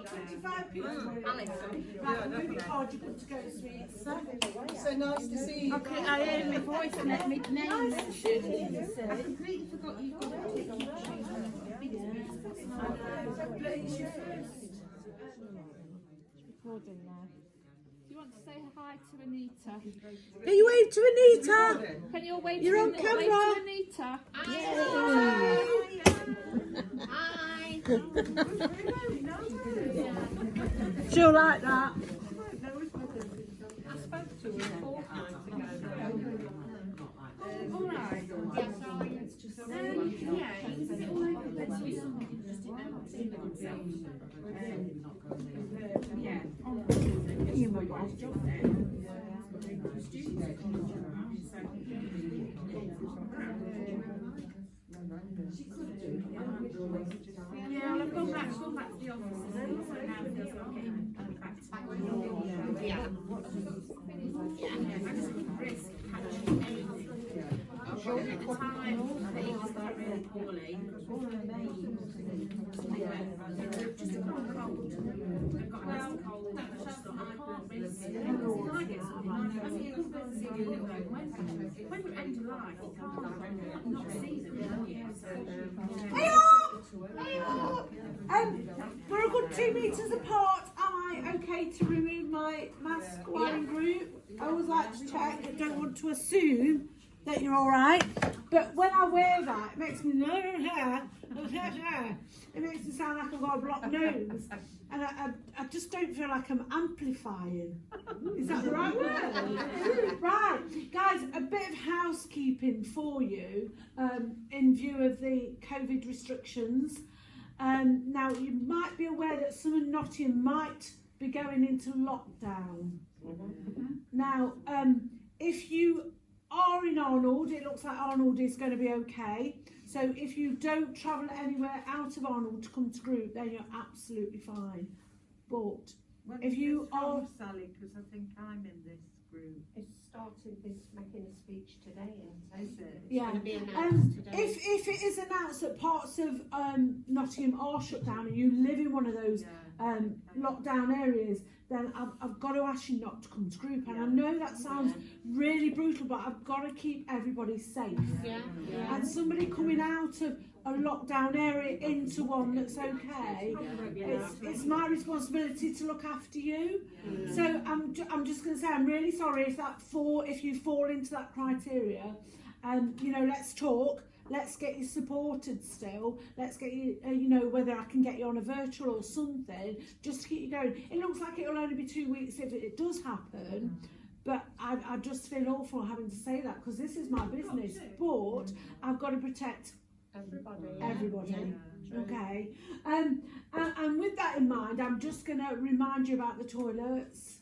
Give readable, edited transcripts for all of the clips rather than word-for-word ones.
25 people. Right, moving forward, you're good to go, sweets. So nice to see you. Okay, I heard my voice and let me name. I completely forgot you've got to take your recording now. Do you want to say hi to Anita? Can you wave to Anita? Can you all wave You're to on camera. Wave to Anita? Hi. She'll like that. I spoke to her 4 times ago. All right. Yeah, well, I've gone back to the office and so now it feels like getting back to normal. Yeah. I just couldn't risk catching anything. At the time that he was like really poorly, just a cold. I've got a nasty cold. I just thought I can't risk. If I get something like that, I mean, you could go and see you a little bit. When you're end of life, you can't not see them, can you? We're a good 2 meters apart. Am I okay to remove my mask while in group? I always like to check. I don't want to assume that you're all right. But when I wear that, it makes me it makes me sound like I've got a blocked nose, and I just don't feel like I'm amplifying. Is that the right word? Right, guys, a bit of housekeeping for you in view of the COVID restrictions. Now, you might be aware that some of Nottingham might be going into lockdown. Now, if you are in Arnold, it looks like Arnold is going to be okay. So if you don't travel anywhere out of Arnold to come to group, then you're absolutely fine. But if you are... Sally, because I think I'm in this group. It's started this making a speech today, and Is it? Yeah, be announced today. if it is announced that parts of Nottingham are shut down and you live in one of those lockdown areas, then I've got to ask you not to come to group. And I know that sounds really brutal, but I've got to keep everybody safe. And somebody coming out of a lockdown area into one that's okay, it's my responsibility to look after you. So I'm just going to say I'm really sorry if you fall into that criteria. You know, let's talk. Let's get you supported still. Let's get you, you know, whether I can get you on a virtual or something, just to keep you going. It looks like it'll only be 2 weeks if it does happen, but I just feel awful having to say that because this is my business, but I've got to protect everybody. Okay. And with that in mind, I'm just going to remind you about the toilets.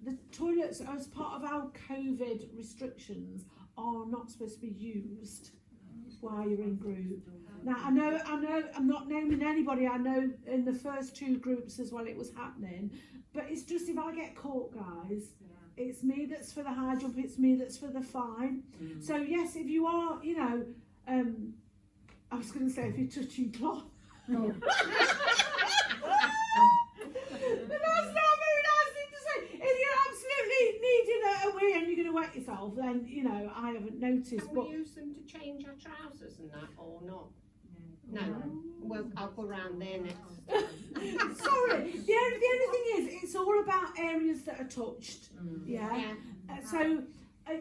The toilets, as part of our COVID restrictions, are not supposed to be used while you're in group. Now I know I'm not naming anybody. I know in the first 2 groups as well it was happening, but it's just if I get caught, guys, it's me that's for the high jump, it's me that's for the fine. So yes, if you are, you know, I was going to say if you're touching cloth. But that's not a very nice thing to say. If you're absolutely needing a wee and you're going to wet yourself, then, you know, I haven't noticed. Can we use them to change our trousers and that, or not? No. Well, I'll go round there next. Sorry, the only thing is, it's all about areas that are touched. So,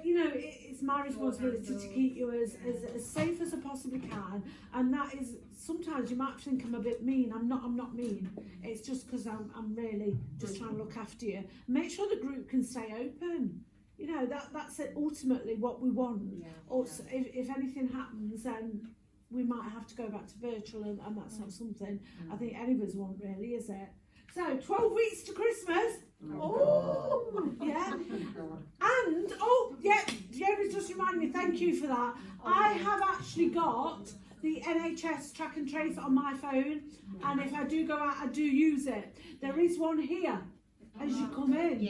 you know, it's my responsibility to keep you as safe as I possibly can, and that is, sometimes you might think I'm a bit mean. I'm not mean. It's just because I'm really just trying to look after you. Make sure the group can stay open. You know, that's ultimately what we want. Or if anything happens, then we might have to go back to virtual, and that's not something I think any of us want, really, is it? So 12 weeks to Christmas. Oh, yeah. And, Jeremy just reminded me, thank you for that. I have actually got the NHS track and trace on my phone, and if I do go out, I do use it. There is one here as you come in.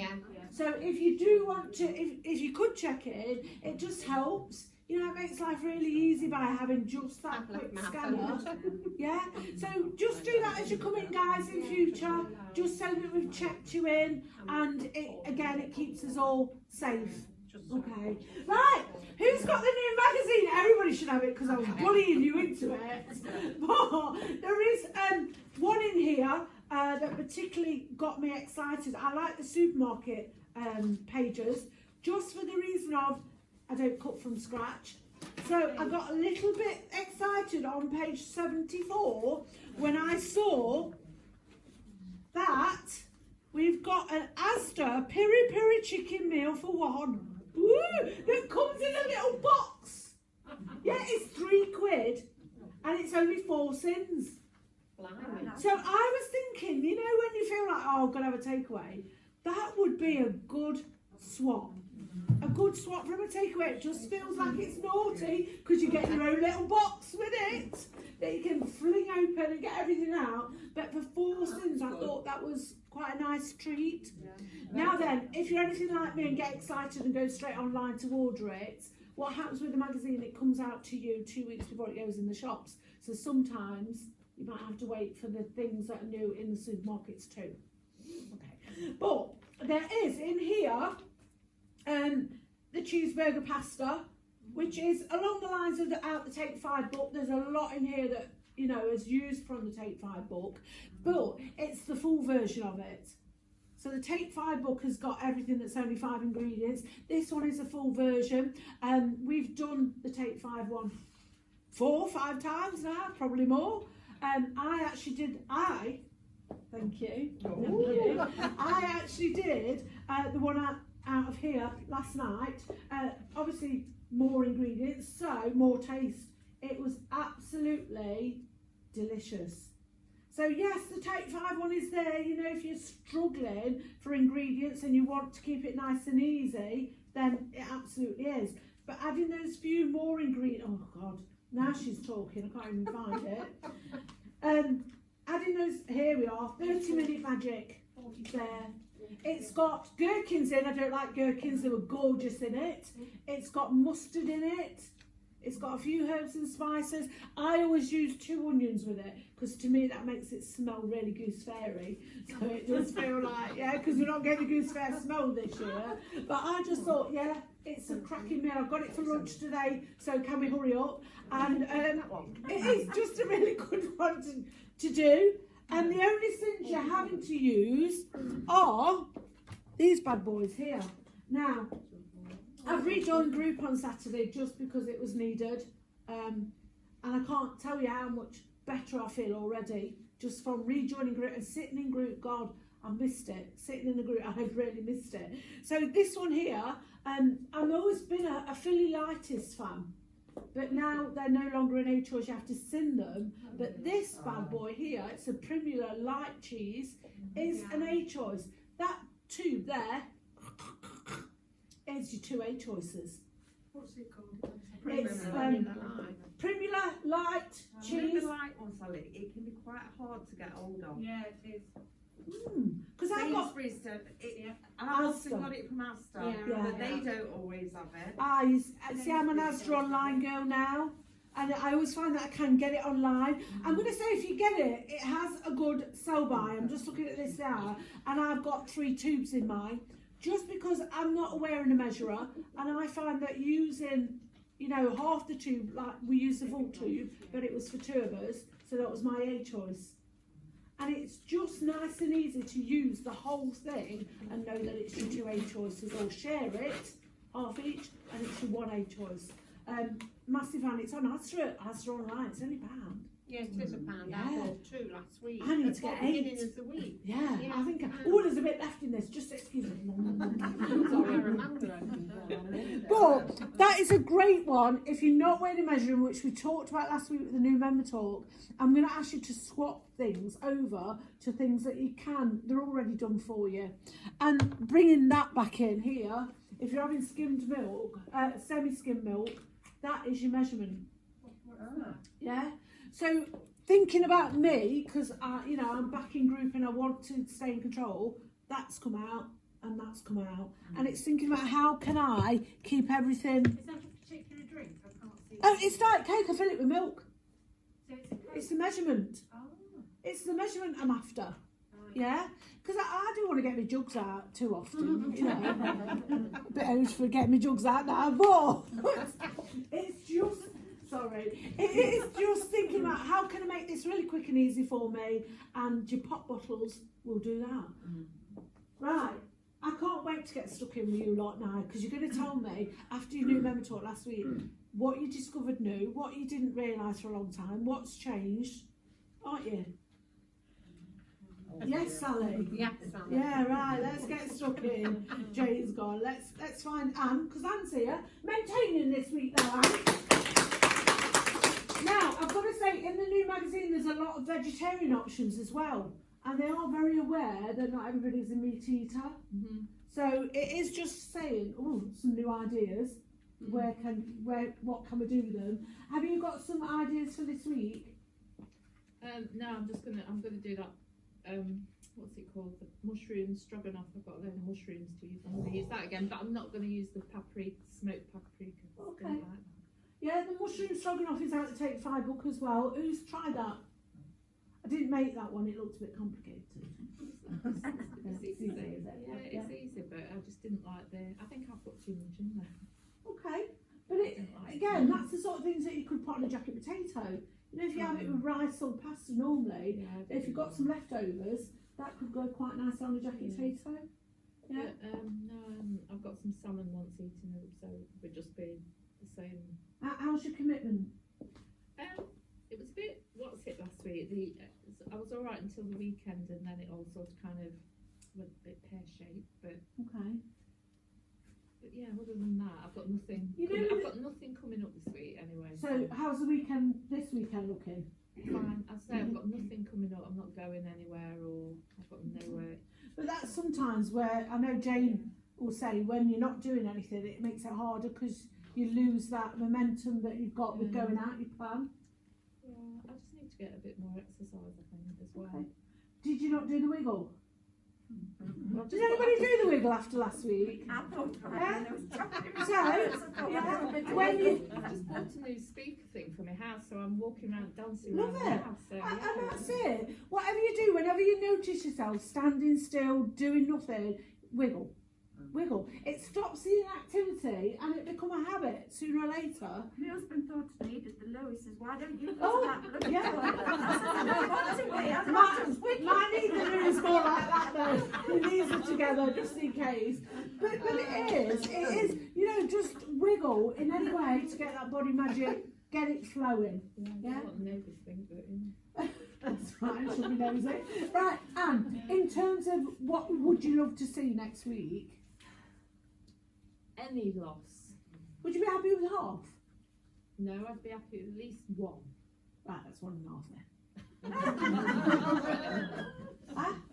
So if you do want to, if you could check it, it just helps. You know, it makes life really easy by having just that quick scanner. Yeah, so just do that as you come in, guys, in future, just so that we've checked you in, and it keeps us all safe. Okay, right, who's got the new magazine? Everybody should have it because I was bullying you into it. But there is one in here that particularly got me excited. I like the supermarket pages just for the reason of I don't cut from scratch. So I got a little bit excited on page 74 when I saw that we've got an Asda piri piri chicken meal for one. Woo! That comes in a little box. Yeah, it's £3 and it's only 4 sins. So I was thinking, you know, when you feel like, oh, I'm going to have a takeaway, that would be a good swap. A good swap from a takeaway. It just feels like it's naughty because you get your own little box with it that you can fling open and get everything out. But for 4 sins, I thought that was quite a nice treat. Now then, if you're anything like me and get excited and go straight online to order it, what happens with the magazine? It comes out to you 2 weeks before it goes in the shops. So sometimes you might have to wait for the things that are new in the supermarkets too. Okay, but there is in here the cheeseburger pasta, which is along the lines of the Out the Take 5 book. There's a lot in here that, you know, is used from the Take 5 book, but it's the full version of it. So the Take 5 book has got everything that's only 5 ingredients. This one is a full version. We've done the Take 5 one 4 or 5 times now, probably more. Thank you. I actually did the one out of here last night. Obviously more ingredients, so more taste. It was absolutely delicious. So yes, the Take 5 one is there. You know, if you're struggling for ingredients and you want to keep it nice and easy, then it absolutely is. But adding those few more ingredients, oh God, now she's talking, I can't even find it. Adding those, here we are, 30-minute magic there. It's got gherkins in. I don't like gherkins, they were gorgeous in it. It's got mustard in it. It's got a few herbs and spices. I always use 2 onions with it because to me that makes it smell really goose fairy. So it does feel like, yeah, because we're not getting a goose fair smell this year. But I just thought, yeah, it's a cracking meal. I've got it for lunch today, so can we hurry up? And it is just a really good one to do. And the only things you're having to use are these bad boys here. Now, I've rejoined group on Saturday just because it was needed. And I can't tell you how much better I feel already just from rejoining group and sitting in group. God, I missed it. Sitting in the group, I've really missed it. So this one here, I've always been a Philly Lightis fan. But now they're no longer an A-choice, you have to sin them. But this bad boy here, it's a Primula light cheese, is an A-choice. That tube there is your 2 A-choices. What's it called? It's Primula light cheese. The light ones, Sally, it can be quite hard to get hold of. Yeah, it is. Because I've got Sainsbury's stuff, and I've also Asda. got it from Asda, Yeah. but they don't always have it. see, I'm an Asda online girl now, and I always find that I can get it online. I'm going to say if you get it, it has a good sell by. I'm just looking at this now, and I've got 3 tubes in mine, just because I'm not wearing a measurer, and I find that using, you know, half the tube, like we used the full tube, but it was for 2 of us, so that was my A-choice. And it's just nice and easy to use the whole thing and know that it's your 2 A-choices, or share it, half each, and it's your 1 A-choice. Massive fan, it's on Asda online, it's only £1. Yeah, it is £1. Yeah. I bought 2 last week. I need to get 8. Beginning of the week. Yeah, Yeah. I think, there's a bit left in this, just excuse me. Sorry, I remember it. But that is a great one. If you're not wearing a measuring, which we talked about last week with the new member talk, I'm going to ask you to swap things over to things that you can, they're already done for you. And bringing that back in here, if you're having skimmed milk, semi-skimmed milk, that is your measurement. Yeah. So thinking about me, because you know, I'm back in group and I want to stay in control, that's come out and that's come out. And it's thinking about how can I keep everything. Is that a particular drink? Oh, it's Diet Coke, I fill it with milk. So it's a It's the measurement. Oh. It's the measurement I'm after. Right. Yeah? Because I do want to get my jugs out too often, you know. A bit old for getting my jugs out now, but it's just, sorry, it is just thinking about how can I make this really quick and easy for me, and your pop bottles will do that. Right. I can't wait to get stuck in with you lot now, because you're going to tell me, after your new member talk last week, what you discovered new, what you didn't realise for a long time, what's changed, aren't you? Yes, Sally. Yeah, Sally. Yeah, right. Let's get stuck in. Jane's gone. Let's find Anne, because Anne's here, maintaining this week now. Anne. Now, I've got to say, in the new magazine, there's a lot of vegetarian options as well, and they are very aware that not everybody's a meat eater. Mm-hmm. So it is just saying, oh, some new ideas. What can we do with them? Have you got some ideas for this week? No, I'm gonna do that. What's it called? The mushroom stroganoff. I've got a load of mushrooms to use. I'm gonna use that again, but I'm not gonna use the smoked paprika. Okay. Like that. Yeah, the mushroom stroganoff is out to take 5 book as well. Who's tried that? I didn't make that one. It looked a bit complicated. It's easy, is it? yeah, it's easy, but I just didn't like I think I put too much in there. Okay, but again, that's the sort of things that you could put on a jacket potato. You know, if you have it with rice or pasta normally, Yeah, if you've got some leftovers, that could go quite nice on a jacket potato. Yeah. No, I've got some salmon once eaten, so it would just be the same. How's your commitment? It was a bit. What's it last week? I was all right until the weekend, and then it all sort of kind of went a bit pear shaped. But yeah, other than that, I've got nothing. I've got nothing coming up this week anyway. So how's this weekend looking? Fine. I say I've got nothing coming up. I'm not going anywhere, or I've got nowhere. But that's sometimes where I know Jane will say when you're not doing anything, it makes it harder because you lose that momentum that you've got with going out your plan. Yeah, I just need to get a bit more exercise, I think, as well. Okay. Did you not do the wiggle? Well, Did anybody do the wiggle after last week? I thought Yeah. so, When you I just bought a new speaker thing for my house, so I'm walking around dancing Love around it. the house. So, and yeah. that's it. Whatever you do, whenever you notice yourself standing still, doing nothing, wiggle. Wiggle. It stops the inactivity and it become a habit sooner or later. my husband thought I needed the Lewis, says, why don't you go Oh, to that bloody yeah. club? Mine either is more like that though. The knees are together just in case. But it is, you know, just wiggle in any way to get that body magic, get it flowing. Yeah, I don't want neighbours think, but That's right, she'll be nosy. Right, Anne, in terms of what would you love to see next week? any loss. Would you be happy with half? No, I'd be happy with at least one. Right, that's 1.5 then.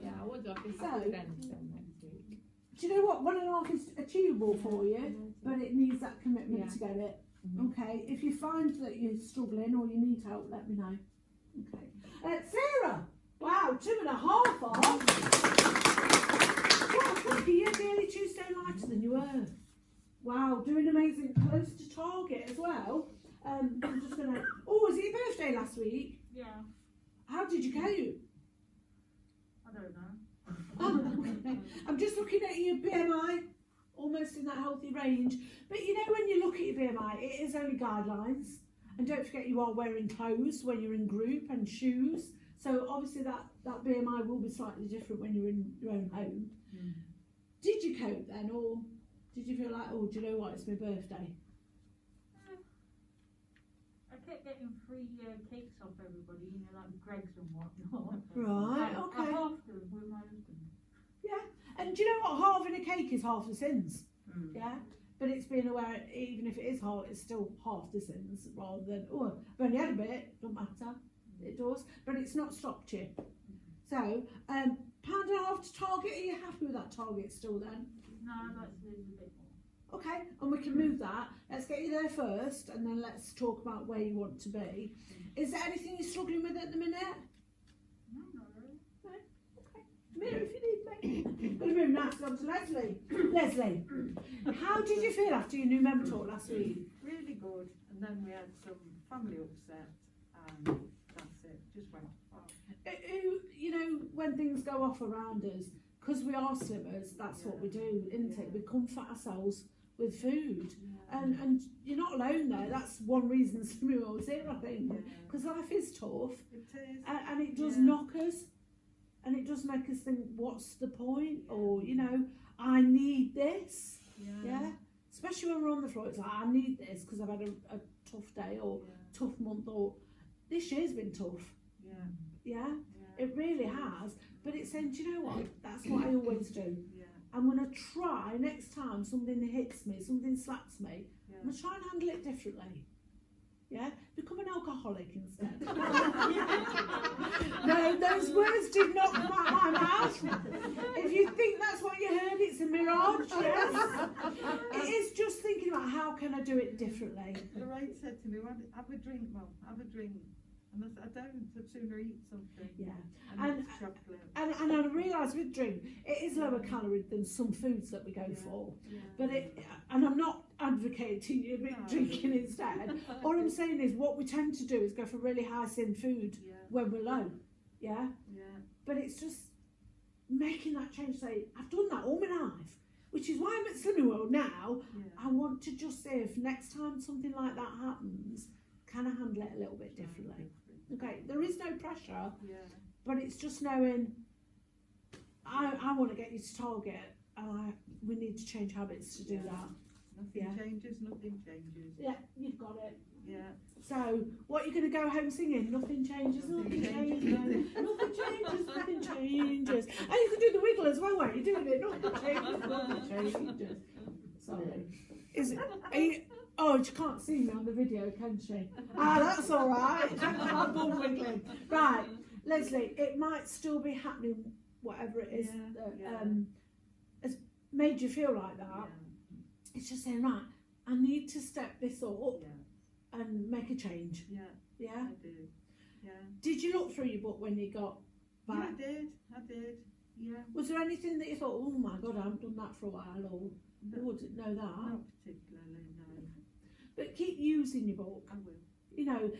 Yeah, I would. I'd be So- happy with anything next week. Do you know what? 1.5 is achievable for you, but it needs that commitment to get it. Okay, if you find that you're struggling or you need help, let me know. Okay. Sarah! Wow, 2.5 off! Wow, Cookie, you're nearly 2 stone lighter than you were. Wow, doing amazing, close to target as well. I'm just gonna. Oh, was it your birthday last week? Yeah, How did you cope? I don't know. Okay. I'm just looking at your BMI, almost in that healthy range. But you know, when you look at your BMI, it is only guidelines. And don't forget, you are wearing clothes when you're in group and shoes. So obviously that BMI will be slightly different when you're in your own home. Did you cope then, or did you feel like, oh, do you know what, it's my birthday? I kept getting free cakes off everybody, you know, like Greg's and whatnot. Right, I okay. halved them with my husband. Yeah. And do you know what, halving a cake is half the sins. Yeah. But it's being aware, even if it is half, it's still half the sins rather than, oh, I've only had a bit, don't matter. It does, but it's not stopped you. So, £1.50 to Target, are you happy with that target still then? No, I'd like to lose a bit more. Okay, and we can move that. Let's get you there first and then let's talk about where you want to be. Is there anything you're struggling with at the minute? No, not really. Mirror if you need me. We'll move next on to Leslie. Leslie, how did you feel after your new member talk last week? Really good. And then we had some family upset, and that's it, just went off. You know, when things go off around us, because we are slimmers, that's what we do, isn't it? We comfort ourselves with food. And you're not alone there. That's one reason Slimming World's here, I think. Because life is tough. It is. And it does knock us. And it does make us think, what's the point? Or, you know, I need this. Yeah. Especially when we're on the floor, it's like, I need this because I've had a tough day or tough month, or this year's been tough. Yeah. It really has. But it's saying, do you know what? That's what I always do. I'm going to try next time something hits me, something slaps me, I'm going to try and handle it differently. Yeah? Become an alcoholic instead. No, those words did not come out of my mouth. If you think that's what you heard, it's a mirage, yes. It is just thinking about how can I do it differently. Lorraine said to me, well, have a drink, Mum, have a drink. And I said, I don't, I'd sooner eat something. Yeah. And it's chocolate. And I realise with drink, it is lower calorie than some foods that we go for. But and I'm not advocating you drinking instead. All I'm saying is what we tend to do is go for really high sin food when we're low. Yeah? But it's just making that change, say, I've done that all my life, which is why I'm at Slimming World now. I want to just say if next time something like that happens, can I handle it a little bit differently? Okay, there is no pressure, but it's just knowing I want to get you to target, and we need to change habits to do that. Nothing changes, nothing changes. Yeah, you've got it. Yeah. So, what are you going to go home singing? Nothing changes, nothing changes, nothing changes, nothing changes. And you can do the wiggle as well, won't you? Doing it, nothing changes, nothing changes. Sorry. Is it? Are you, oh, she can't see me on the video, can she? That's all right. I'm born wiggling. Right, Leslie, it might still be happening, whatever it is that has made you feel like that. It's just saying, right, I need to step this up and make a change. Yeah? I do. Did you look through your book when you got back? I did. Yeah. Was there anything that you thought, oh my God, I haven't done that for a while, or I wouldn't know that? Not particularly, no. But keep using your book. I will. You know,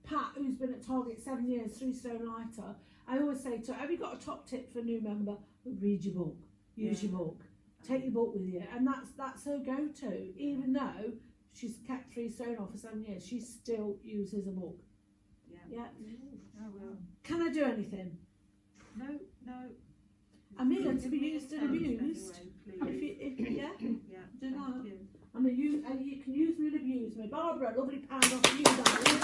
Pat, who's been at Target 7 years, 3 stone lighter, I always say to her, have you got a top tip for a new member? Read your book, use your book, take your book with you. And that's her go-to. Even though she's kept 3 stone off for 7 years, she still uses a book. Yeah. I will. Can I do anything? No. I'm here to be used and abused. Anyway, If please. yeah, Yeah. do that. Thank you. You can use me and abuse me. Barbara, lovely pound off you, darling.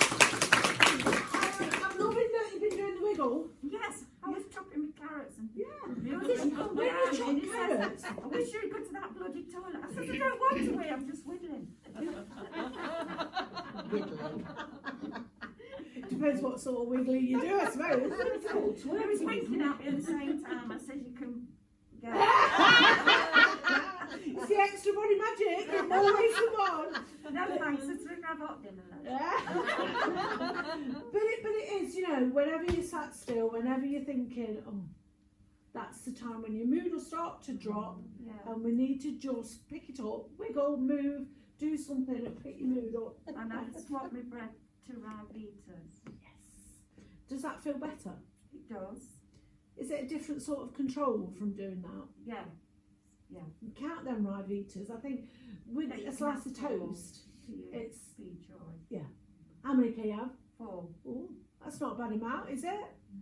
I'm loving that you've been doing the wiggle. Yes, I was chopping my carrots and Yeah. my Just husband come when you round chop and he says, carrots. I wish you'd go to that bloody toilet. I said, I don't want to wait, I'm just whittling. Depends what sort of wiggling you do, I suppose. He was winking at me at the same time. I said, you can go. It's the extra body magic. It always come on. No thanks, it's been I've got dinner lunch. But it is, you know, whenever you sat still, whenever you're thinking, oh, that's the time when your mood will start to drop, and we need to just pick it up, wiggle, move, do something and pick your mood up. And I've swapped my bread to Rivitas. Yes. Does that feel better? It does. Is it a different sort of control from doing that? Yeah. You count them Rivitas. I think with That you a can slice have of four toast, to your it's speed choice. how many can you have? 4. Oh, that's not a bad amount, is it?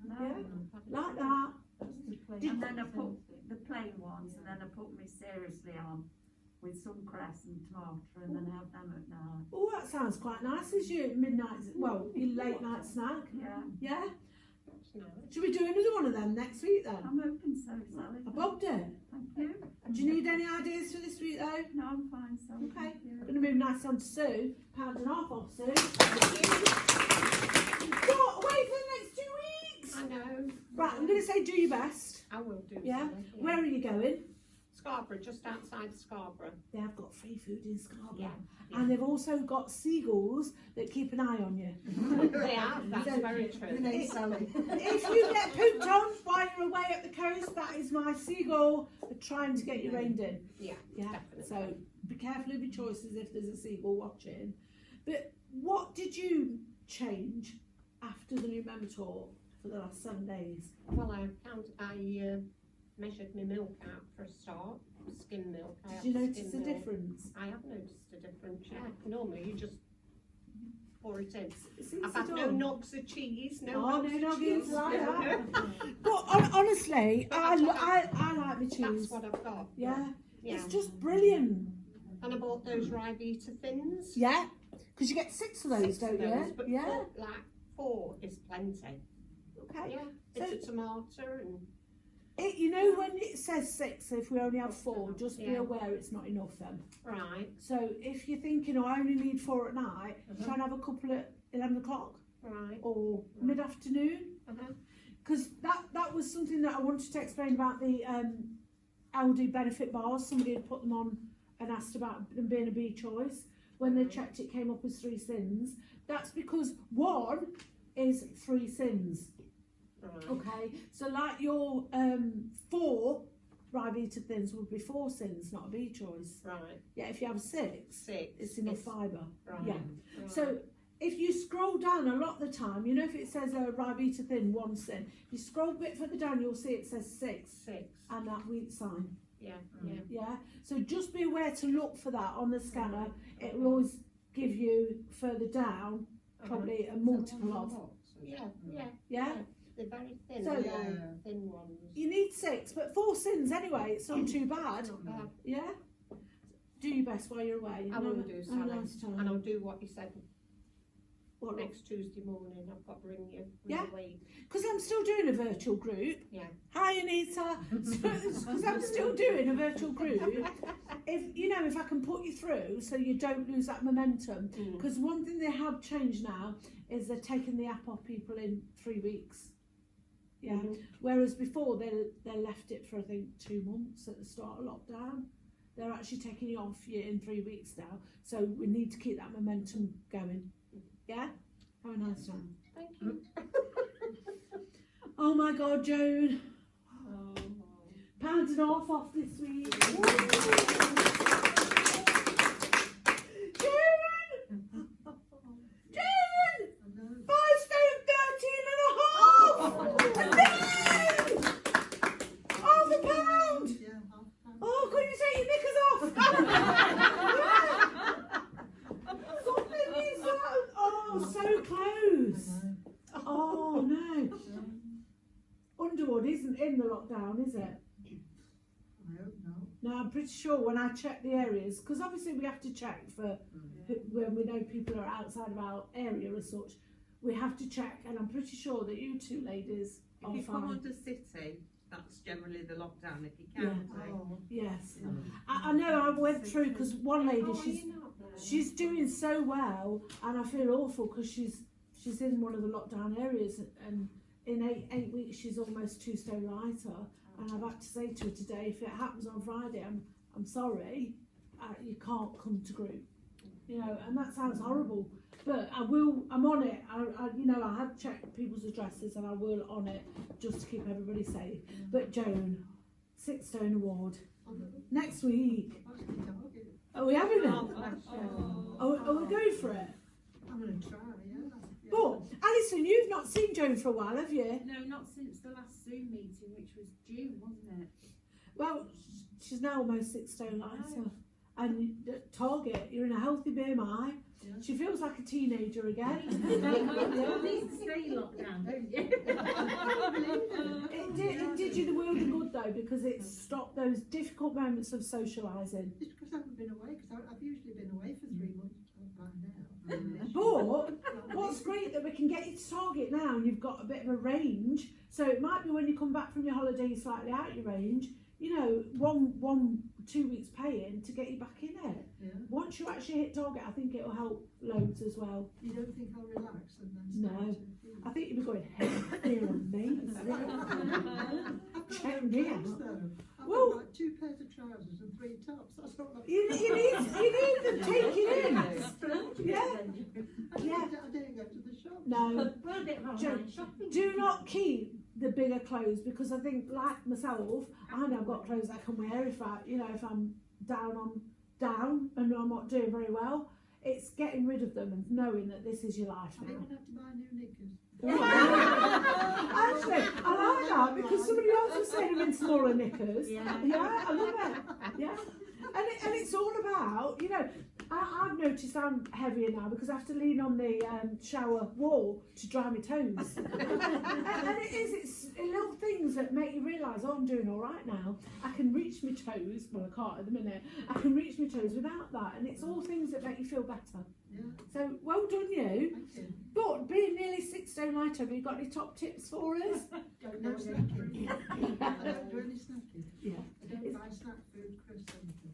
No. Yeah. Like that. And then I put the plain ones, and then I put me seriously on with some cress and tomato, and then have them at night. Oh, that sounds quite nice. Is your midnight, well, your late night snack? Yeah. Yeah? Should we do another one of them next week then? I'm hoping so, Sally. I bobbed it. Thank you. Do you need any ideas for this week though? No, I'm fine, Sally. Okay. Thank you. Going to move nice on to Sue. £1.50 off Sue. What? Away for the next 2 weeks? I know. Right, I'm going to say do your best. I will do. Yeah? Sally, Where are you going? Scarborough, just outside Scarborough. They have got free food in Scarborough. Yeah. And they've also got seagulls that keep an eye on you. They have, that's So- very true. If you get pooped on while you're away at the coast, that is my seagull trying to get you reined in. Yeah, Yeah. definitely. So be careful of your choices if there's a seagull watching. But what did you change after the new Mentor for the last 7 days? Well, I measured my milk out for a start, skim milk. Did you notice a difference? I have noticed a difference, yeah. Normally you just pour it in. It's I've had no knobs of cheese, no Oh, knobs no of cheese. nuggets like that. But honestly, I like my That's cheese. what I've got. Yeah, Yeah. it's just brilliant. And I bought those Ribena thins. Yeah, because you get 6 of those, 6 of don't you? those, but Yeah. four is plenty. Okay. Yeah, it's a tomato and You know when it says 6, if we only have 4, just be Yeah. aware it's not enough then. right, So if you're thinking, oh, I only need 4 at night, try and have a couple at 11 o'clock right. or mid-afternoon. Uh-huh. Because that was something that I wanted to explain about the Aldi benefit bars. Somebody had put them on and asked about them being a B choice. When they checked, it came up as 3 sins. That's because 1 is 3 sins. Right. Okay, so like your 4 Ribena thins would be 4 sins, not a B choice. Right. Yeah, if you have 6, 6. it's enough fibre. Right. Yeah. Right. So if you scroll down a lot of the time, you know if it says a Ribena thin 1 sin, if you scroll a bit further down, you'll see it says 6 6. and that wheat sign. Yeah, yeah. Yeah. So just be aware to look for that on the scanner. It will always give you further down probably a multiple of. Yeah, yeah. Yeah. They're very thin. So- long, thin ones. You need 6, but 4 sins anyway. It's not too bad. Not bad. Yeah. Do your best while you're away. I will Have a- do, have a Sally. nice time. And I'll do what you said What, next Tuesday morning. I've got to ring you. Yeah. Wait. Because I'm still doing a virtual group. Yeah. Hi Anita. Because I'm still doing a virtual group. If I can put you through so you don't lose that momentum. Mm. Because one thing they have changed now is they're taking the app off people in 3 weeks. Yeah. Mhm. Whereas before they left it for I think 2 months at the start of lockdown. They're actually taking it off you in 3 weeks now. So we need to keep that momentum going. Yeah? Have a nice time. Thank you. Oh my God, Joan. £1.50 off this week. Joan! Joan! 5 stone 13 and a half! No! Half a pound! Oh, could you take your knickers off? Oh, so close. Oh no. Underwood isn't in the lockdown, is it? I hope not. No, I'm pretty sure when I check the areas, because obviously we have to check for when we know people are outside of our area as such, we have to check, and I'm pretty sure that you 2 ladies are If you come fine. under city, that's generally the lockdown if you can. Yeah. Oh. Yes, I know I went through because one lady, she's doing so well, and I feel awful because she's in one of the lockdown areas, and in 8 weeks she's almost 2 stone lighter, and I've had to say to her today, if it happens on Friday, I'm sorry, you can't come to group, and that sounds horrible, but I'm on it. I have checked people's addresses and I will on it just to keep everybody safe. But Joan, 6 stone award next week. Are we having it? Are we going for it? I'm going to try, yeah. But Alison, you've not seen Joan for a while, have you? No, not since the last Zoom meeting, which was June, wasn't it? Well, she's now almost 6 stone lighter. And Target, you're in a healthy BMI. Yeah. She feels like a teenager again. You need to stay locked down, don't you? It did you the world of good though, because it stopped those difficult moments of socialising. It's because I haven't been away, because I've usually been away for 3 months by now. But what's great that we can get you to Target now, and you've got a bit of a range. So it might be when you come back from your holiday, you're slightly out your range. 2 weeks paying to get you back in it. Yeah. Once you actually hit Target, I think it'll help loads as well. You don't think I'll relax and then No. start to I think you'll be going, hey, feel amazing. Check me out. I've Well- got like 2 pairs of trousers and 3 tops. That's not enough. You need them taken in. Yeah. Yeah. I didn't go to the shop. No. Well, a bit of Joe, online shopping. Do not keep the bigger clothes, because I think, like myself, I know I've got clothes I can wear if I'm down and I'm not doing very well. it's getting rid of them and knowing that this is your life I think now. we'll have to buy new knickers. Actually, I like that because somebody else was saying them in smaller knickers. Yeah. Yeah, I love it. Yeah, and it's all about, you know, I've noticed I'm heavier now because I have to lean on the shower wall to dry my toes. and it's little things that make you realise, oh, I'm doing all right now. I can reach my toes. Well, I can't at the minute. I can reach my toes without that, and it's all things that make you feel better. Yeah, So well done, you. thank you. But being nearly 6 stone lighter, have you got any top tips for us? No snacking. I don't do any snacking. Yeah. I don't buy snack food, crisps, anything.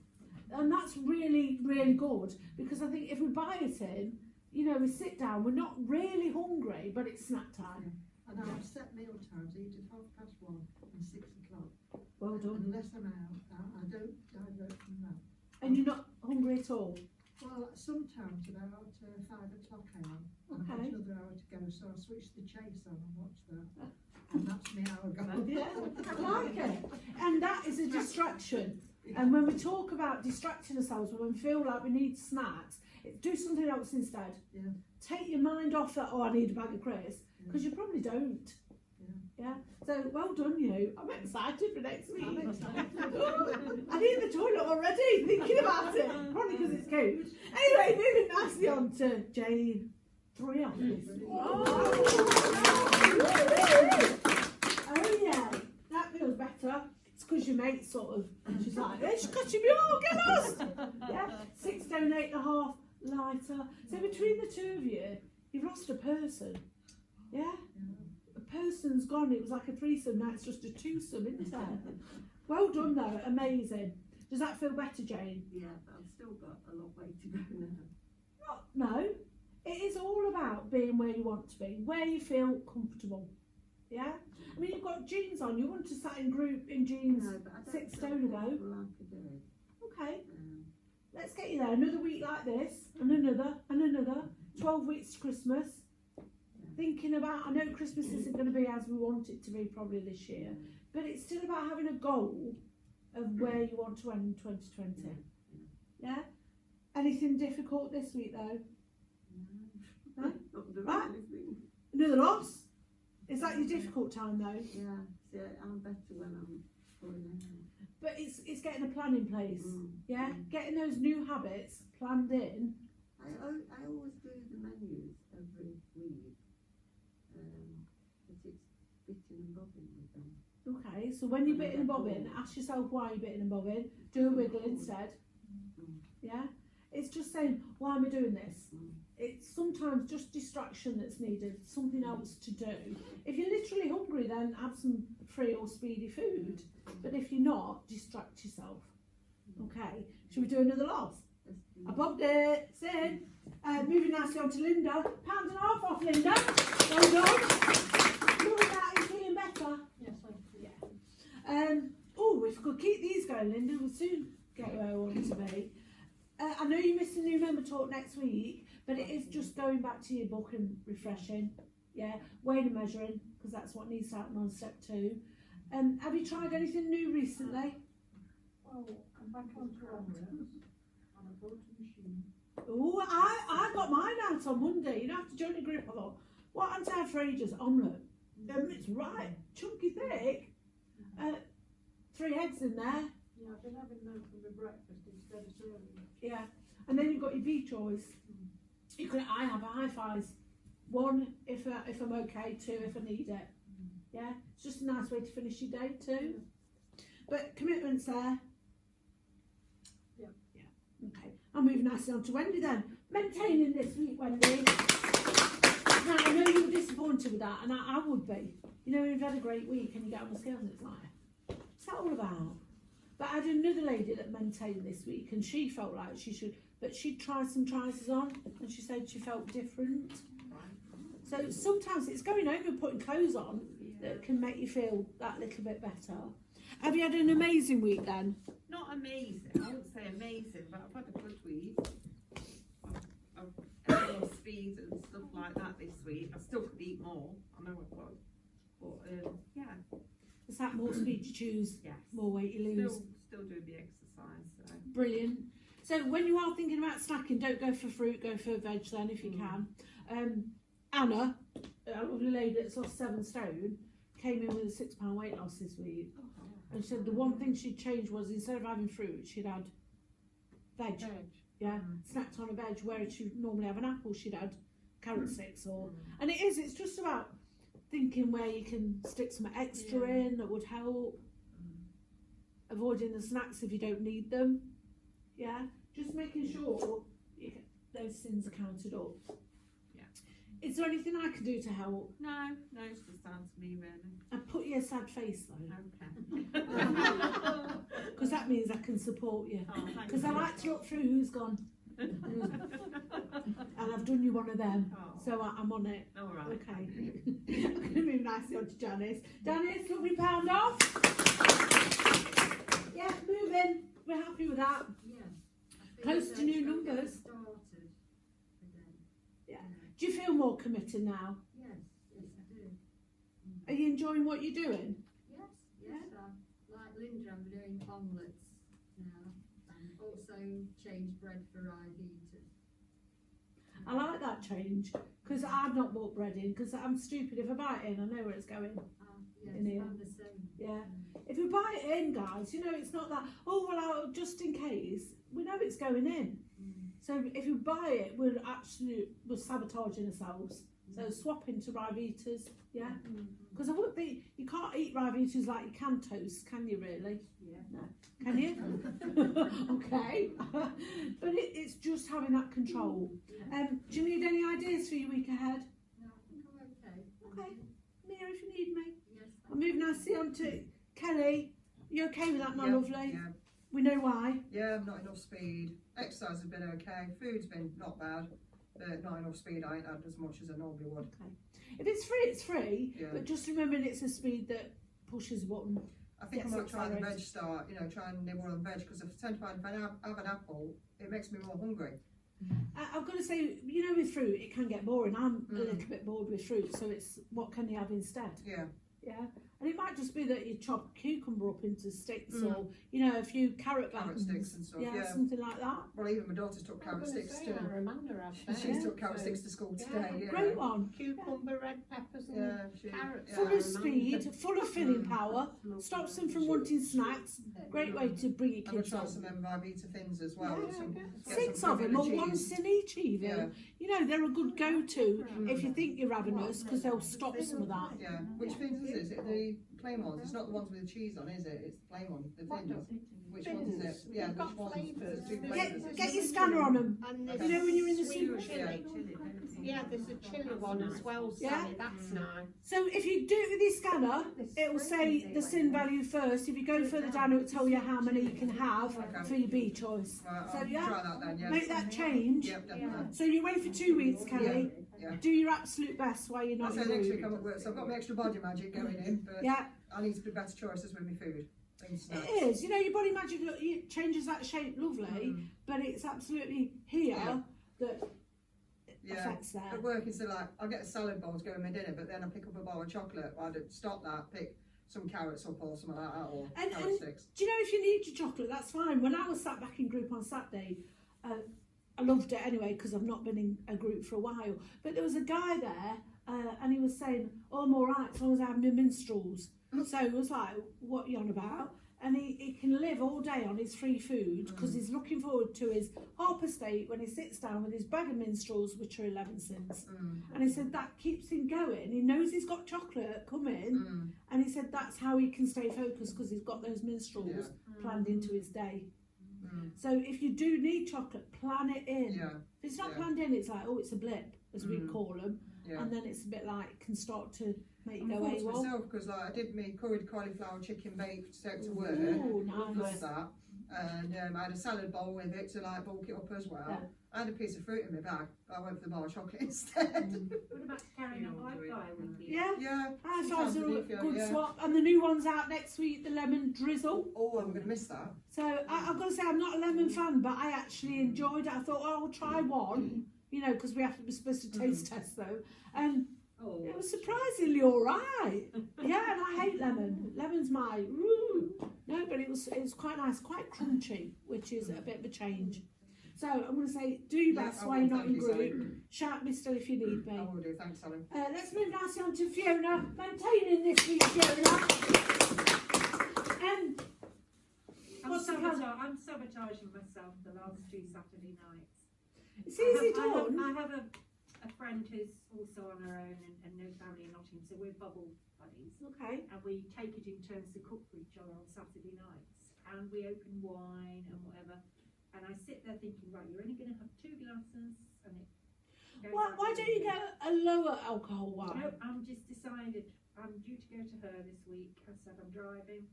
And that's really, really good because I think if we buy it in, you know, we sit down, we're not really hungry, but it's snack time. And I have set meal times, I eat at 1:30 and 6 o'clock. Well done. Unless I'm out, I don't divert from that. And you're not hungry at all? Well, sometimes about 5 o'clock I am. And I've got Okay. another hour to go, so I switch the chase on and watch that. And that's my hour gone. Yeah, I like it. And that is a distraction. And when we talk about distracting ourselves, when we feel like we need snacks, do something else instead. Yeah. Take your mind off that, oh, I need a bag of crisps, because you probably don't. Yeah. So well done, you. I'm excited for next week. I'm excited. I need the toilet already, thinking about it. Probably because it's cold. Anyway, moving nicely on to Jane. 3 on this. Oh yeah, that feels better. It's because your mate sort of, she's like, it's cutting me off, get lost. Yeah, 6 stone 8.5 lighter. So between the two of you, you've lost a person. Yeah? A person's gone. It was like a threesome, now it's just a twosome, isn't it? Well done though, amazing. Does that feel better, Jane? Yeah, but I've still got a long way to go now. No. It is all about being where you want to be, where you feel comfortable. Yeah? I mean, you've got jeans on. You want to sat in group in jeans No, but I don't 6 stone ago. like I do. Okay, let's get you there. Another week like this, and another, and another. 12 weeks to Christmas. Thinking about, I know Christmas isn't going to be as we want it to be probably this year, but it's still about having a goal of where you want to end 2020. Yeah? Anything difficult this week though? No? Not doing Right. anything. Another loss? Is that your difficult time though? Yeah, see, I'm better when I'm going out. But it's getting a plan in place. Mm. Yeah? Getting those new habits planned in. I always do the menus every week, but it's bitting and bobbing with them. Okay, so when you're bitting and bobbing, ask yourself why you're bitting and bobbing. Do a wiggle instead. Yeah? It's just saying, why am I doing this? It's sometimes just distraction that's needed, something else to do. If you're literally hungry, then have some free or speedy food. But if you're not, distract yourself. Okay, should we do another loss? I bobbed it, Sid. Moving nicely on to Linda. £1.50 off, Linda. Well done. Loving that, are you feeling better? Yes, thank you. Yeah. Oh, if we could keep these going, Linda, we'll soon get where we want to be. I know you're missing new member talk next week, but it is just going back to your book and refreshing. Yeah, weighing and measuring, because that's what needs to happen on step 2. Have you tried anything new recently? Well, I'm back onto omelets and I bought a machine. Oh, I got mine out on Monday. You don't have to join the group a lot. What I've had for ages, omelette. It's right, chunky thick. 3 eggs in there. Yeah, I've been having them for my breakfast instead of serving. Yeah, and then you've got your B choice. You can. I have high fives. 1 if I'm okay, 2 if I need it. Yeah, it's just a nice way to finish your day too. But commitments there. Yeah. Yeah. Okay. I'll move nicely on to Wendy then. Maintaining this week, Wendy. Now I know you were disappointed with that, and I would be. You know, you've had a great week and you get on the scales and it's like, what's that all about? But I had another lady that maintained this week and she felt like she should, but she'd tried some trousers on and she said she felt different. So sometimes it's going home and putting clothes on that can make you feel that little bit better. Have you had an amazing week then? Not amazing, I wouldn't say amazing, but I've had a good week. I've had more speed and stuff like that this week. I still could eat more, I know I could. But yeah, Is that more speed you choose, yes. more weight you lose? Still doing the exercise. So. Brilliant. So when you are thinking about snacking, don't go for fruit, go for veg then if you can. Anna, a lovely lady that's lost 7 stone, came in with a £6 weight loss this week. And she said the one thing she'd changed was instead of having fruit, she'd had veg. Yeah, snacked on a veg, whereas she'd normally have an apple, she'd had carrot sticks or. And it's just about thinking where you can stick some extra in that would help. Avoiding the snacks if you don't need them. Yeah, just making sure you get those sins are counted up. Yeah. Is there anything I can do to help? No, it's just down to me really. And put you a sad face though, Okay. because that means I can support you. Oh, thank Because I you. like to look through who's gone, and I've done you one of them, Oh, so I'm on it. all right. Okay. I'm going to move nicely on to Janice. Janice, can we pound off? Yeah, moving. We're happy with that. Close to new numbers. Yeah. Do you feel more committed now? Yes, I do. Are you enjoying what you're doing? Yes, like Linda, I'm doing omelettes now, and also change bread for Rivitas. I like that change, because I've not bought bread in, because I'm stupid. If I buy it in, I know where it's going. Yes, In here. I'm the same. Yeah. If we buy it in, guys, you know, it's not that, oh, well, just in case, we know it's going in. So if you buy it, we're sabotaging ourselves. So swap into Rivitas, yeah? Because I wouldn't think, you can't eat Rivitas like you can toast, can you really? Yeah. No. Can you? Okay. But it's just having that control. Do you need any ideas for your week ahead? No, I think I'm okay. Okay. Mia, if you need me. Yes. I'll move nicely on to Kelly. You okay with that, my Yeah, lovely? Yeah, We know why. yeah, not enough speed. Exercise has been okay. Food's been not bad, but not enough speed. I ain't had as much as I normally would. If it's free, it's free. Yeah. But just remember it's a speed that pushes a button. I think Yes, I might try the veg accelerated. start, try and nibble on veg, because I tend to find if I have an apple, it makes me more hungry. I've got to say, with fruit, it can get boring. I'm a little bit bored with fruit, so it's what can you have instead? Yeah. Yeah. And it might just be that you chop a cucumber up into sticks or, a few carrot Carrot sticks and stuff, Yeah, yeah. something like that. Well, even my daughter's took carrot sticks too. Amanda has that. She's took carrot sticks to school today, yeah. Great one. Cucumber, red peppers and Yeah, she, carrots. Full yeah. of speed, full of filling power, stops them from wanting snacks. Great way to bring your I'm going kids to try up. some Vita thins as well. Yeah, some, get 6 some of them, or cheese. 1 sin each even. Yeah. They're a good go-to if you think you're ravenous, because they'll stop some of that. Yeah. Which thins is it? Is it the plain ones? It's not the ones with the cheese on, is it? It's the plain ones, the thins. Which ones is it? Yeah, They've got which ones? flavours. There's 2 Get- flavours. Get your scanner on them. And You there's know when you're in the sweet soup? chilli. Yeah, there's a chilli one as well, Sally, Yeah. that's nice. So if you do it with your scanner, it will say the sin value first. If you go further down, it will tell you how many you can have for your B choice. Right, So I'll yeah, try that then, yeah. make that change. Yep, definitely. So you're away for 2 weeks, Kelly. Yeah. Do your absolute best while you're I not say in next group. week I'm at work, so I've got my extra body magic going in, but Yeah, I need to do better choices with my food and snacks. it is. Your body magic it changes that shape lovely, but it's absolutely here Yeah. that Yeah. affects there. At work, instead of I'll get a salad bowl to go in my dinner, but then I pick up a bowl of chocolate. I'd stop that, pick some carrots up or something like that, or And- carrot and- sticks. Do you know if you need your chocolate, that's fine. When I was sat back in group on Saturday, I loved it anyway because I've not been in a group for a while. But there was a guy there and he was saying, oh, I'm all right as long as I have my minstrels. So it was like, what are you on about? And he can live all day on his free food because he's looking forward to his Harper Steak when he sits down with his bag of minstrels, which are 11 cents. And he said that keeps him going. He knows he's got chocolate coming. And he said that's how he can stay focused because he's got those minstrels planned into his day. So if you do need chocolate, plan it in. Yeah. If it's not Yeah. planned in, it's like, oh, it's a blip, as we call them. Yeah. And then it's a bit like, can start to make you I'm go thought to AWOL. myself because I did my curried cauliflower chicken baked to take to work. Ooh, Loved nice. that. And I had a salad bowl with it to bulk it up as well. Yeah. I had a piece of fruit in my bag, but I went for the bar of chocolate instead. What about carrying a Wi-Fi with you? Yeah. Yeah. I sometimes thought it was if a you're- good yeah. swap. And the new one's out next week, the lemon drizzle. Oh, I'm going to miss that. So I've got to say, I'm not a lemon fan, but I actually enjoyed it. I thought, oh, I'll try one, because we're supposed to taste test though. And it was surprisingly all right. Yeah, and I hate lemon. Lemon's my, no, but it was quite nice, quite crunchy, which is a bit of a change. So I'm going to say, do your Yeah, best I while you're will, not in thank you, Sally. group. Shout me still if you need me. I will do, thanks Sally. Let's move nicely on to Fiona. Maintaining this week, Fiona. What's the plan? I'm sabotaging myself the last 2 Saturday nights. It's easy I done. have a friend who's also on her own and no family in Nottingham, so we're bubble buddies. Okay. And we take it in turns to cook for each other on Saturday nights. And we open wine and whatever. And I sit there thinking, right, you're only going to have 2 glasses. And it goes Why out don't the you window. get a lower alcohol one? No, I'm just decided. I'm due to go to her this week. I said I'm driving,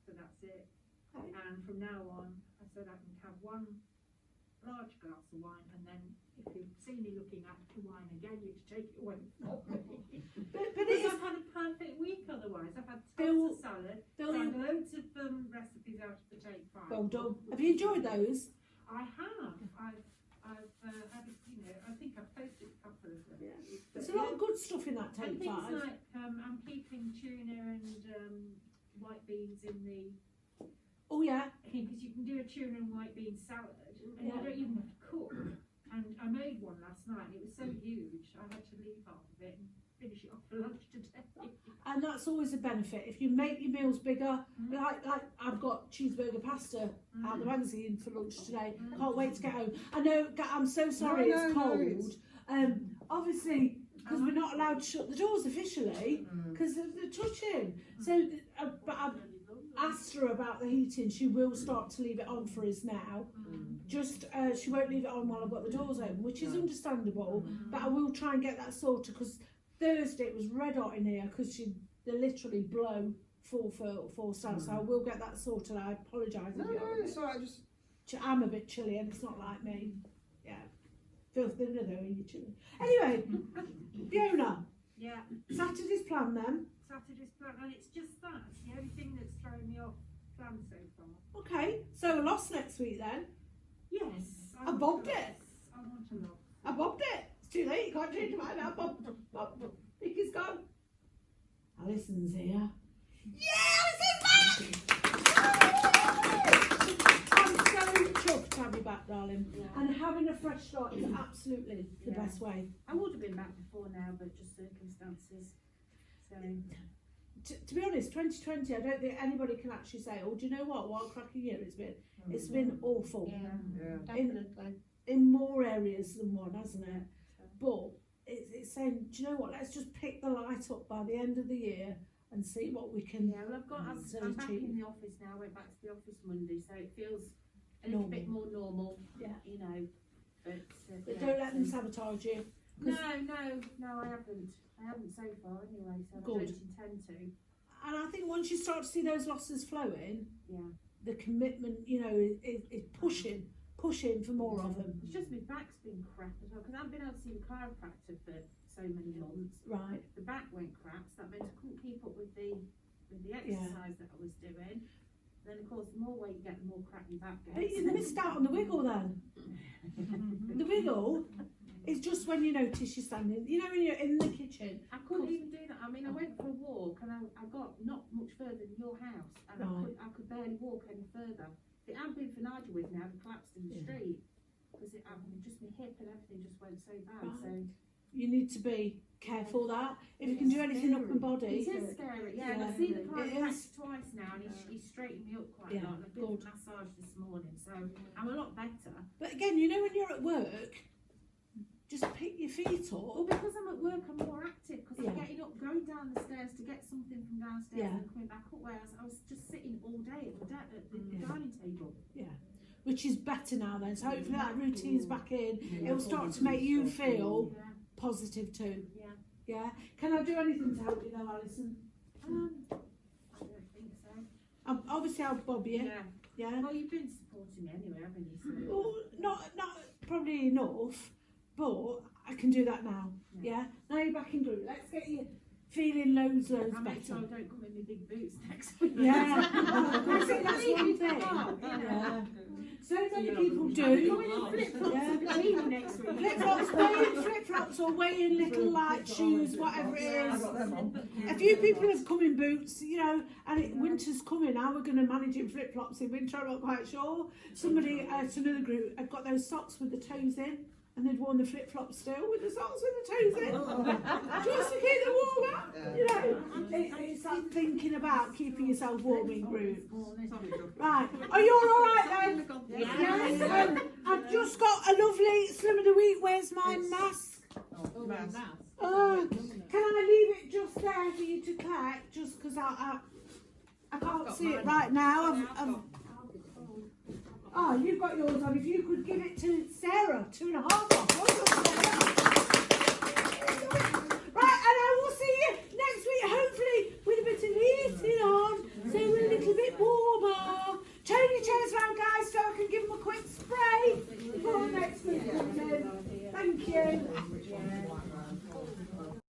so that's it. Okay. And from now on, I said I can have 1 large glass of wine, and then if you see me looking at the wine again, you can take it away from me. But Because it is. I've had a perfect week otherwise. I've had Bill- tons of salad, Bill, tried loads of recipes out of the Take 5. well done. Have you enjoyed those? I have. I've had, I think I've posted a couple of them. Yeah. But There's a lot of good stuff in that and Take things 5. like I'm keeping tuna and white beans in the Oh yeah. because you can do a tuna and white bean salad and you Yeah. don't even have to cook. And I made one last night. It was so huge I had to leave half of it and finish it off for lunch today. And that's always a benefit. If you make your meals bigger, like I've got cheeseburger pasta out the magazine for lunch today. Can't wait to get home. I know, I'm so sorry No, it's no, cold. it's- Obviously, because we're not allowed to shut the doors officially, because of the touching. So, but I've asked her about the heating. She will start to leave it on for us now. Just, she won't leave it on while I've got the doors open, which is understandable. But I will try and get that sorted, because Thursday it was red hot in here, because they literally blow full style. So I will get that sorted. I apologise. No, if you're a it's alright, just, I'm a bit chilly, and it's not like me. Yeah. Feel thinner though when you're chilly. Anyway, Fiona, Yeah, Saturday's plan then. Saturday's plan, and it's just that. It's the only thing that's thrown me off plan so far. Okay, so a loss next week then. Yes. I bobbed it. I want a lot. I bobbed it. It's too late. You can't change your mind now. Bob. Vicky's gone. Alison's here. Yeah, Alison's back! I'm so chuffed to have you back, darling. Yeah. And having a fresh start is absolutely the Yeah. best way. I would have been back before now, but just circumstances. So To be honest, 2020, I don't think anybody can actually say, oh, do you know what a cracking year it's been. It's been awful. Yeah, yeah. definitely. In more areas than one, hasn't it? But it's saying, do you know what? Let's just pick the light up by the end of the year and see what we can. yeah, well, So I'm back cheap. in the office now. I went back to the office Monday, so it feels a little bit more normal. Yeah. You know, but But yeah, don't let them so- sabotage you. No, I haven't. I haven't so far anyway. So Good. I don't intend to. And I think once you start to see those losses flowing, Yeah. the commitment, is pushing for more of them. It's just my back's been crap as well because I haven't been able to see the chiropractor for so many months. Right. The back went crap, so that meant I couldn't keep up with the exercise that I was doing. Then of course, the more weight you get, the more crap your back gets. Hey, you missed out on the wiggle then. The wiggle is just when you notice you're standing, when you're in the kitchen. I couldn't even do that. I mean, I went for a walk and I got not much further than your house, and Right. I could barely walk any further. If it hadn't been for Nigel with me, I'd have collapsed in the street because just my hip and everything just went so bad. Right. So You need to be careful that. If you can do anything up and body. it is scary. Yeah, and Yeah. I've seen the It chiropractor is. twice now, and he's straightened me up quite Yeah, a lot. And I've been good. for massage this morning, so I'm a lot better. But again, when you're at work, just pick your feet Well, up. because I'm at work, I'm more active because Yeah. I'm getting up, going down the stairs to get something from downstairs Yeah. and coming back up. Whereas I was just sitting all day at the Yeah. dining table. Which is better now then. So hopefully that routine's back in. It'll start to make you feel Yeah, positive too. yeah. Yeah. Can I do anything to help you though, Alison? I don't think so. Obviously I'll bob you. Yeah. Yeah. Well, you've been supporting me anyway, haven't you? So. Well, not probably enough, but I can do that now. Yeah. Now you're back in group. Let's get you feeling loads I'll make sure I better. don't come in my big boots next week. Yeah, I think that's one thing. Yeah. So many people do. Flip-flops next week. Flip-flops or wearing little light shoes, whatever it I is. got them on. A few people have come in boots, you know, and winter's coming. How we're going to manage in flip-flops in winter, I'm not quite sure. Somebody to another group had got those socks with the toes in, and they'd worn the flip-flops still with the socks with the toes in, just to keep them warm up. You know, it's that thinking about keeping yourself warm in group. Right, are you all right then? Yes. I've just got a lovely Slim of the Week. Where's my mask? Oh, Mask. mask. Can I leave it just there for you to collect? Just because I can't see it right now. Oh, you've got yours on. If you could give it to Sarah, 2.5 off. Well done, Sarah.